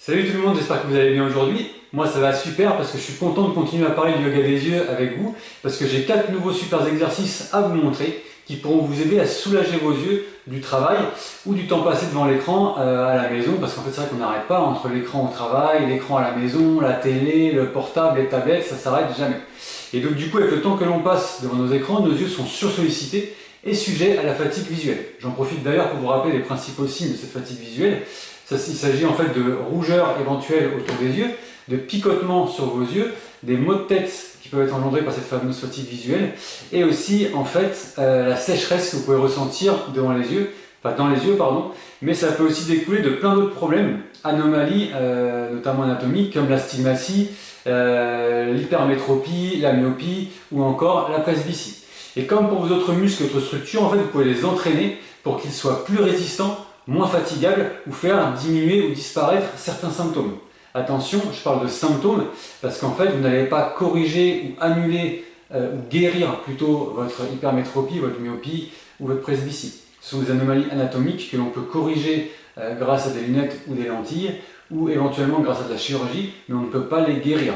Salut tout le monde, j'espère que vous allez bien aujourd'hui. Moi ça va super parce que je suis content de continuer à parler du yoga des yeux avec vous parce que j'ai 4 nouveaux super exercices à vous montrer qui pourront vous aider à soulager vos yeux du travail ou du temps passé devant l'écran à la maison parce qu'en fait c'est vrai qu'on n'arrête pas entre l'écran au travail, l'écran à la maison, la télé, le portable, les tablettes, ça s'arrête jamais. Et donc du coup avec le temps que l'on passe devant nos écrans, nos yeux sont sursollicités et sujets à la fatigue visuelle. J'en profite d'ailleurs pour vous rappeler les principaux signes de cette fatigue visuelle. Il s'agit en fait de rougeur éventuelle autour des yeux, de picotement sur vos yeux, des maux de tête qui peuvent être engendrés par cette fameuse fatigue visuelle, et aussi en fait la sécheresse que vous pouvez ressentir devant les yeux, enfin dans les yeux pardon, mais ça peut aussi découler de plein d'autres problèmes, anomalies notamment anatomiques comme l'astigmatie, l'hypermétropie, la myopie ou encore la presbytie. Et comme pour vos autres muscles et autres structures, en fait vous pouvez les entraîner pour qu'ils soient plus résistants, moins fatigable ou faire diminuer ou disparaître certains symptômes. Attention, je parle de symptômes parce qu'en fait, vous n'allez pas corriger ou annuler ou guérir plutôt votre hypermétropie, votre myopie ou votre presbytie. Ce sont des anomalies anatomiques que l'on peut corriger grâce à des lunettes ou des lentilles ou éventuellement grâce à de la chirurgie, mais on ne peut pas les guérir.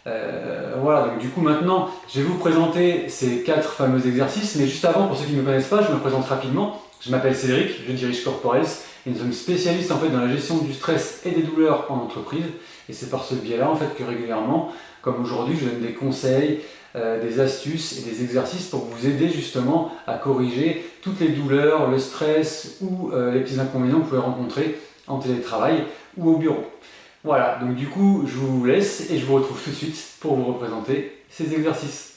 Voilà, donc du coup maintenant, je vais vous présenter ces 4 fameux exercices, mais juste avant, pour ceux qui ne me connaissent pas, je me présente rapidement. Je m'appelle Cédric, je dirige Corporels et nous sommes spécialistes en fait dans la gestion du stress et des douleurs en entreprise. Et c'est par ce biais-là en fait que régulièrement, comme aujourd'hui, je donne des conseils, des astuces et des exercices pour vous aider justement à corriger toutes les douleurs, le stress ou les petits inconvénients que vous pouvez rencontrer en télétravail ou au bureau. Voilà, donc du coup, je vous laisse et je vous retrouve tout de suite pour vous représenter ces exercices.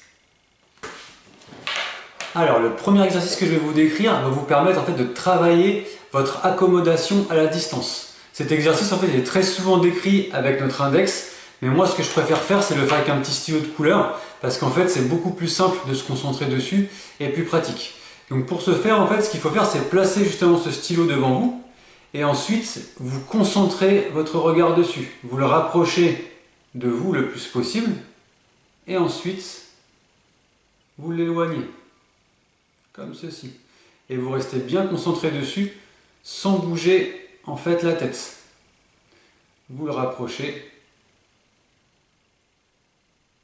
Alors, le premier exercice que je vais vous décrire va vous permettre en fait de travailler votre accommodation à la distance. Cet exercice en fait il est très souvent décrit avec notre index, mais moi ce que je préfère faire c'est le faire avec un petit stylo de couleur parce qu'en fait c'est beaucoup plus simple de se concentrer dessus et plus pratique. Donc pour ce faire en fait ce qu'il faut faire c'est placer justement ce stylo devant vous et ensuite vous concentrez votre regard dessus. Vous le rapprochez de vous le plus possible et ensuite vous l'éloignez. Comme ceci. Et vous restez bien concentré dessus sans bouger en fait la tête. Vous le rapprochez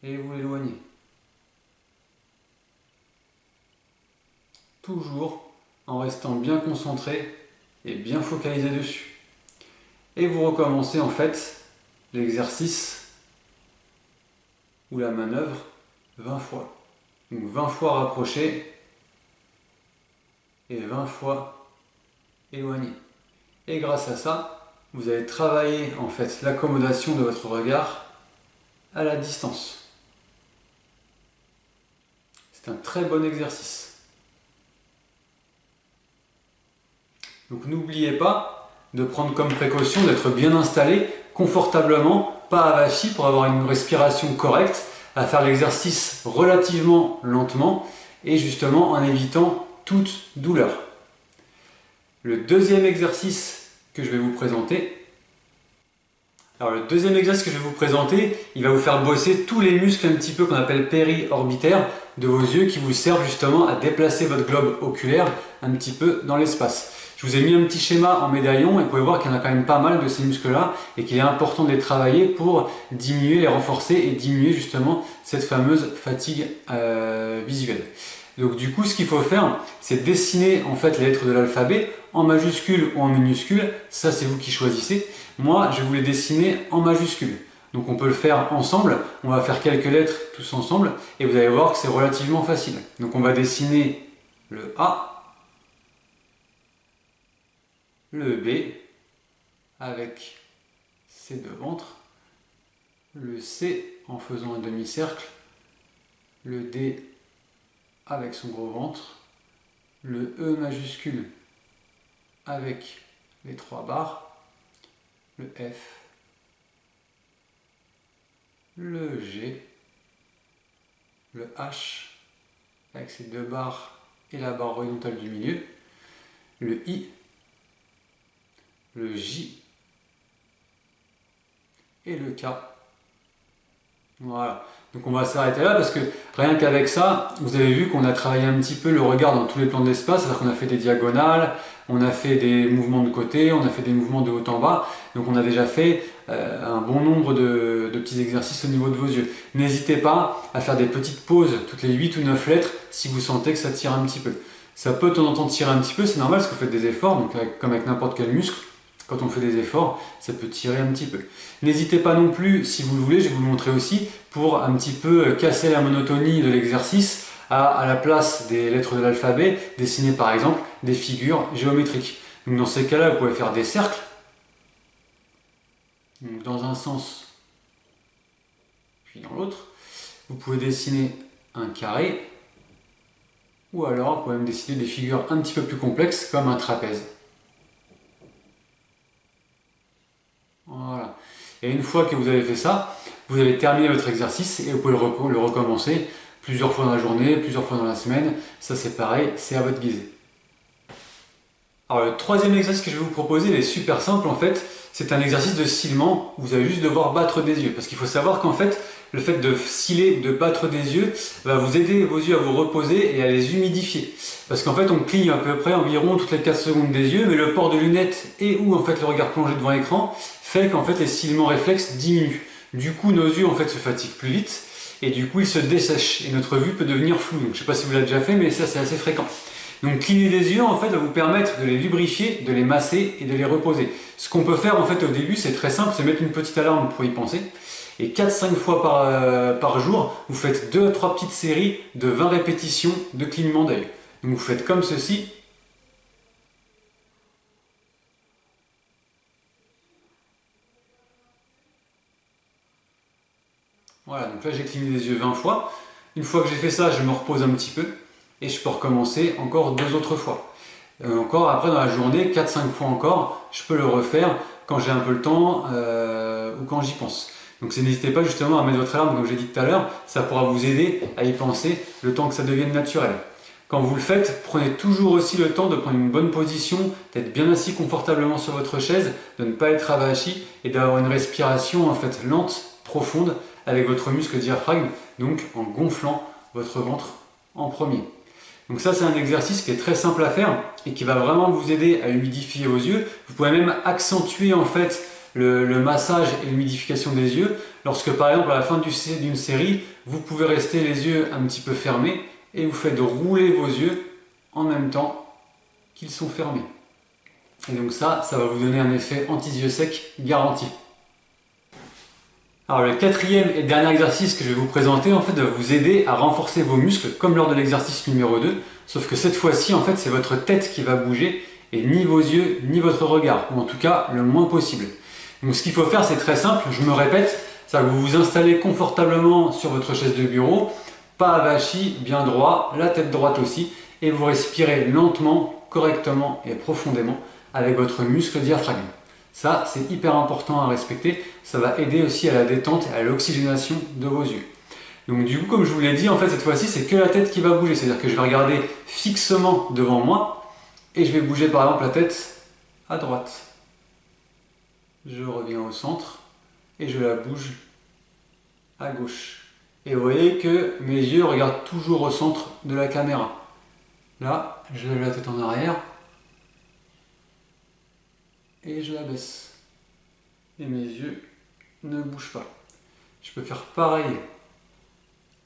et vous l'éloignez. Toujours en restant bien concentré et bien focalisé dessus. Et vous recommencez en fait l'exercice ou la manœuvre 20 fois. Donc 20 fois rapproché et 20 fois éloigné. Et grâce à ça, vous allez travailler en fait l'accommodation de votre regard à la distance. C'est un très bon exercice. Donc n'oubliez pas de prendre comme précaution d'être bien installé confortablement, pas avachi pour avoir une respiration correcte, à faire l'exercice relativement lentement et justement en évitant toute douleur. Le deuxième exercice que je vais vous présenter, il va vous faire bosser tous les muscles un petit peu qu'on appelle péri-orbitaires de vos yeux qui vous servent justement à déplacer votre globe oculaire un petit peu dans l'espace. Je vous ai mis un petit schéma en médaillon et vous pouvez voir qu'il y en a quand même pas mal de ces muscles-là et qu'il est important de les travailler pour diminuer, les renforcer et diminuer justement cette fameuse fatigue visuelle. Donc du coup, ce qu'il faut faire, c'est dessiner en fait les lettres de l'alphabet en majuscule ou en minuscule. Ça, c'est vous qui choisissez. Moi, je vais vous les dessiner en majuscule. Donc on peut le faire ensemble. On va faire quelques lettres tous ensemble et vous allez voir que c'est relativement facile. Donc on va dessiner le A, le B avec ses deux ventres, le C en faisant un demi-cercle, le D avec son gros ventre, le E majuscule avec les trois barres, le F, le G, le H avec ses deux barres et la barre horizontale du milieu, le I, le J et le K Voilà. Donc on va s'arrêter là parce que rien qu'avec ça, vous avez vu qu'on a travaillé un petit peu le regard dans tous les plans de l'espace, c'est-à-dire qu'on a fait des diagonales, on a fait des mouvements de côté, on a fait des mouvements de haut en bas, donc on a déjà fait un bon nombre de petits exercices au niveau de vos yeux. N'hésitez pas à faire des petites pauses toutes les 8 ou 9 lettres si vous sentez que ça tire un petit peu. Ça peut de temps en temps tirer un petit peu, c'est normal parce que vous faites des efforts, donc comme avec n'importe quel muscle. Quand on fait des efforts, ça peut tirer un petit peu. N'hésitez pas non plus, si vous le voulez, je vais vous le montrer aussi, pour un petit peu casser la monotonie de l'exercice, à la place des lettres de l'alphabet, dessiner par exemple des figures géométriques. Donc dans ces cas-là, vous pouvez faire des cercles, donc dans un sens, puis dans l'autre. Vous pouvez dessiner un carré, ou alors vous pouvez même dessiner des figures un petit peu plus complexes, comme un trapèze. Voilà. Et une fois que vous avez fait ça, vous avez terminé votre exercice et vous pouvez le recommencer plusieurs fois dans la journée, plusieurs fois dans la semaine. Ça c'est pareil, c'est à votre guise. Alors le troisième exercice que je vais vous proposer, il est super simple en fait. C'est un exercice de cîlement où vous allez juste devoir battre des yeux. Parce qu'il faut savoir qu'en fait, le fait de ciller, de battre des yeux, va vous aider vos yeux à vous reposer et à les humidifier. Parce qu'en fait, on cligne à peu près environ toutes les 4 secondes des yeux, mais le port de lunettes et ou en fait le regard plongé devant l'écran fait qu'en fait les cîlements réflexes diminuent. Du coup, nos yeux en fait se fatiguent plus vite et du coup ils se dessèchent et notre vue peut devenir floue. Donc je ne sais pas si vous l'avez déjà fait, mais ça c'est assez fréquent. Donc cligner des yeux en fait va vous permettre de les lubrifier, de les masser et de les reposer. Ce qu'on peut faire en fait au début, c'est très simple, c'est mettre une petite alarme pour y penser. Et 4-5 fois par jour, vous faites 2-3 petites séries de 20 répétitions de clignement d'œil. Donc vous faites comme ceci. Voilà, donc là j'ai cligné les yeux 20 fois. Une fois que j'ai fait ça, je me repose un petit peu et je peux recommencer encore 2 autres fois. Encore après dans la journée, 4-5 fois encore, je peux le refaire quand j'ai un peu le temps ou quand j'y pense. Donc n'hésitez pas justement à mettre votre alarme comme j'ai dit tout à l'heure, ça pourra vous aider à y penser le temps que ça devienne naturel. Quand vous le faites, prenez toujours aussi le temps de prendre une bonne position, d'être bien assis confortablement sur votre chaise, de ne pas être avachi et d'avoir une respiration en fait lente, profonde, avec votre muscle diaphragme, donc en gonflant votre ventre en premier. Donc ça c'est un exercice qui est très simple à faire et qui va vraiment vous aider à humidifier vos yeux. Vous pouvez même accentuer en fait le massage et l'humidification des yeux lorsque par exemple à la fin d'une série, vous pouvez rester les yeux un petit peu fermés et vous faites rouler vos yeux en même temps qu'ils sont fermés. Et donc ça va vous donner un effet anti-yeux sec garanti. Alors le quatrième et dernier exercice que je vais vous présenter en fait va vous aider à renforcer vos muscles comme lors de l'exercice numéro 2, sauf que cette fois-ci en fait c'est votre tête qui va bouger et ni vos yeux ni votre regard, ou en tout cas le moins possible. Donc ce qu'il faut faire c'est très simple, je me répète, c'est que vous vous installez confortablement sur votre chaise de bureau, pas avachi, bien droit, la tête droite aussi, et vous respirez lentement, correctement et profondément avec votre muscle diaphragme. Ça, c'est hyper important à respecter. Ça va aider aussi à la détente et à l'oxygénation de vos yeux. Donc du coup, comme je vous l'ai dit, en fait, cette fois-ci, c'est que la tête qui va bouger. C'est-à-dire que je vais regarder fixement devant moi et je vais bouger par exemple la tête à droite. Je reviens au centre et je la bouge à gauche. Et vous voyez que mes yeux regardent toujours au centre de la caméra. Là, je lève la tête en arrière. Et je la baisse. Et mes yeux ne bougent pas. Je peux faire pareil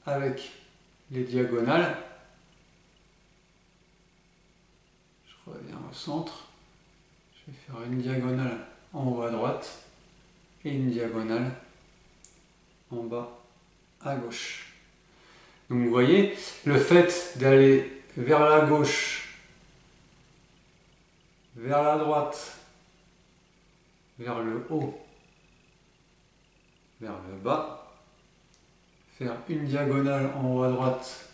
avec les diagonales. Je reviens au centre. Je vais faire une diagonale en haut à droite et une diagonale en bas à gauche. Donc vous voyez, le fait d'aller vers la gauche, vers la droite, vers le haut, vers le bas, faire une diagonale en haut à droite,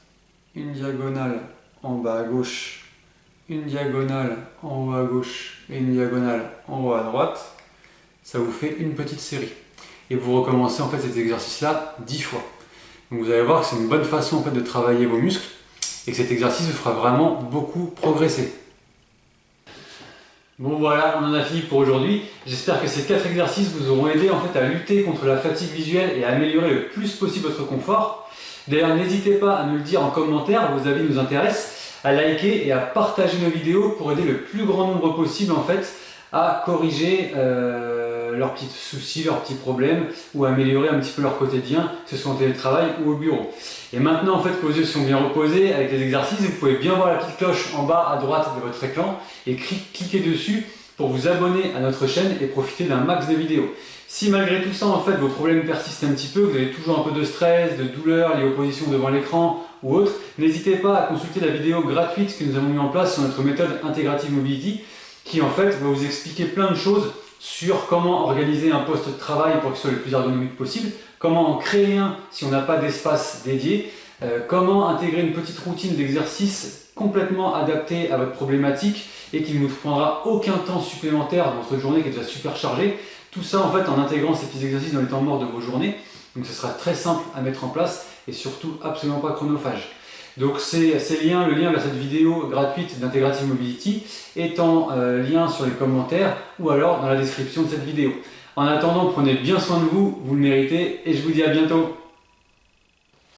une diagonale en bas à gauche, une diagonale en haut à gauche et une diagonale en haut à droite, ça vous fait une petite série. Et vous recommencez en fait cet exercice-là 10 fois. Donc vous allez voir que c'est une bonne façon en fait de travailler vos muscles et que cet exercice vous fera vraiment beaucoup progresser. Bon voilà, on en a fini pour aujourd'hui. J'espère que ces 4 exercices vous auront aidé en fait à lutter contre la fatigue visuelle et à améliorer le plus possible votre confort. D'ailleurs, n'hésitez pas à nous le dire en commentaire, vos avis nous intéressent, à liker et à partager nos vidéos pour aider le plus grand nombre possible en fait à corriger leurs petits soucis, leurs petits problèmes ou à améliorer un petit peu leur quotidien, que ce soit en télétravail ou au bureau. Et maintenant en fait que vos yeux sont bien reposés avec les exercices, vous pouvez bien voir la petite cloche en bas à droite de votre écran et cliquez dessus pour vous abonner à notre chaîne et profiter d'un max de vidéos. Si malgré tout ça en fait vos problèmes persistent un petit peu, vous avez toujours un peu de stress, de douleur liée aux positions devant l'écran ou autre, n'hésitez pas à consulter la vidéo gratuite que nous avons mis en place sur notre méthode Integrative Mobility qui en fait va vous expliquer plein de choses sur comment organiser un poste de travail pour qu'il soit le plus ergonomique possible, comment en créer un si on n'a pas d'espace dédié, comment intégrer une petite routine d'exercice complètement adaptée à votre problématique et qui ne vous prendra aucun temps supplémentaire dans votre journée qui est déjà super chargée. Tout ça en fait en intégrant ces petits exercices dans les temps morts de vos journées. Donc ce sera très simple à mettre en place et surtout absolument pas chronophage. Donc le lien vers cette vidéo gratuite d'Integrative Mobility est en lien sur les commentaires ou alors dans la description de cette vidéo. En attendant, prenez bien soin de vous, vous le méritez et je vous dis à bientôt.